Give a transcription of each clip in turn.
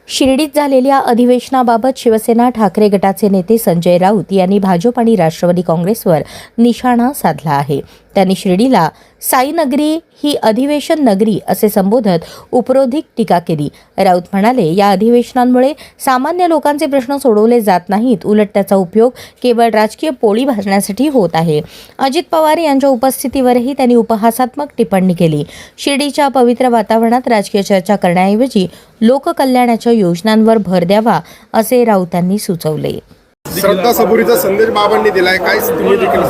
शिर्डीत झालेल्या अधिवेशनाबाबत शिवसेना ठाकरे गटाचे नेते संजय राऊत यांनी भाजप आणि राष्ट्रवादी काँग्रेसवर निशाणा साधला आहे. त्यांनी शिर्डीला साईनगरी ही अधिवेशन नगरी असे संबोधत उपरोधिक टीका केली. राऊत म्हणाले, या अधिवेशनांमुळे सामान्य लोकांचे प्रश्न सोडवले जात नाहीत, उलट त्याचा उपयोग केवळ राजकीय पोळी भाजण्यासाठी होत आहे. अजित पवार यांच्या उपस्थितीवरही त्यांनी उपहासात्मक टिप्पणी केली. शिर्डीच्या पवित्र वातावरणात राजकीय चर्चा करण्याऐवजी लोककल्याणाच्या योजनांवर भर द्यावा, असे राऊतांनी सुचवले. श्रद्धा सबुरीचा संदेश बाबांनी दिलाय, काय तुम्ही देखील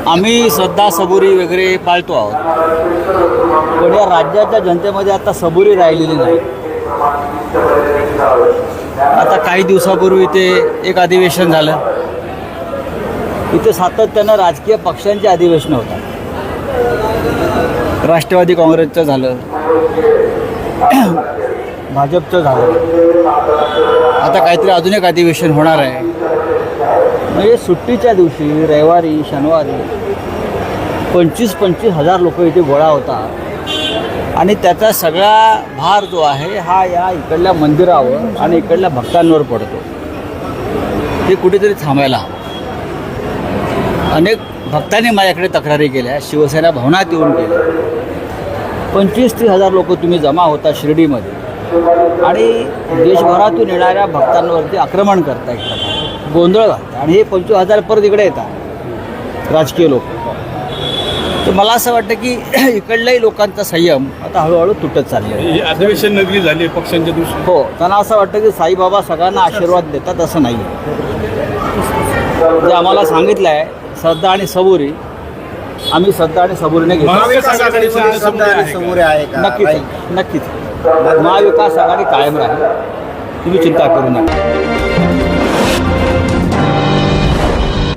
आम्ही श्रद्धा सबुरी वगैरे पाळतो आहोत, पण या राज्याच्या जनतेमध्ये आता सबुरी राहिलेली नाही. आता काही दिवसापूर्वी इथे एक अधिवेशन झालं. इथे सातत्यानं राजकीय पक्षांची अधिवेशनं होतात. राष्ट्रवादी काँग्रेसचं झालं, भाजपचं झालं, आता काहीतरी अजून एक अधिवेशन होणार आहे. म्हणजे सुट्टीच्या दिवशी रविवारी शनिवारी 25,000 हजार लोक इथे गोळा होतात आणि त्याचा सगळा भार जो आहे हा या इकडल्या मंदिरावर आणि इकडल्या भक्तांवर पडतो. ते कुठेतरी थांबायला हवं. अनेक भक्तांनी माझ्याकडे तक्रारी केल्या, शिवसेना भवनात येऊन केल्या. 25-30 हजार लोक तुम्ही जमा होता शिर्डीमध्ये आणि देशभरातून येणाऱ्या भक्तांवरती आक्रमण करता, एक प्रकारे गोंधळ घालता आणि हे 25,000 परत इकडे येतात राजकीय लोक. तर मला असं वाटतं की इकडल्याही लोकांचा संयम आता हळूहळू तुटत चालले आहे. अधिवेशन नगरी झाली पक्षांच्या दिवशी. हो, त्यांना असं वाटतं की साईबाबा सगळ्यांना आशीर्वाद देतात, असं नाही आहे. जे आम्हाला सांगितलं आहे श्रद्धा आणि सबुरी, आम्ही श्रद्धा आणि सबुरीने घेतो. नक्कीच नक्कीच महाविकास आघाडी कायम राहील, तुम्ही चिंता करू नका.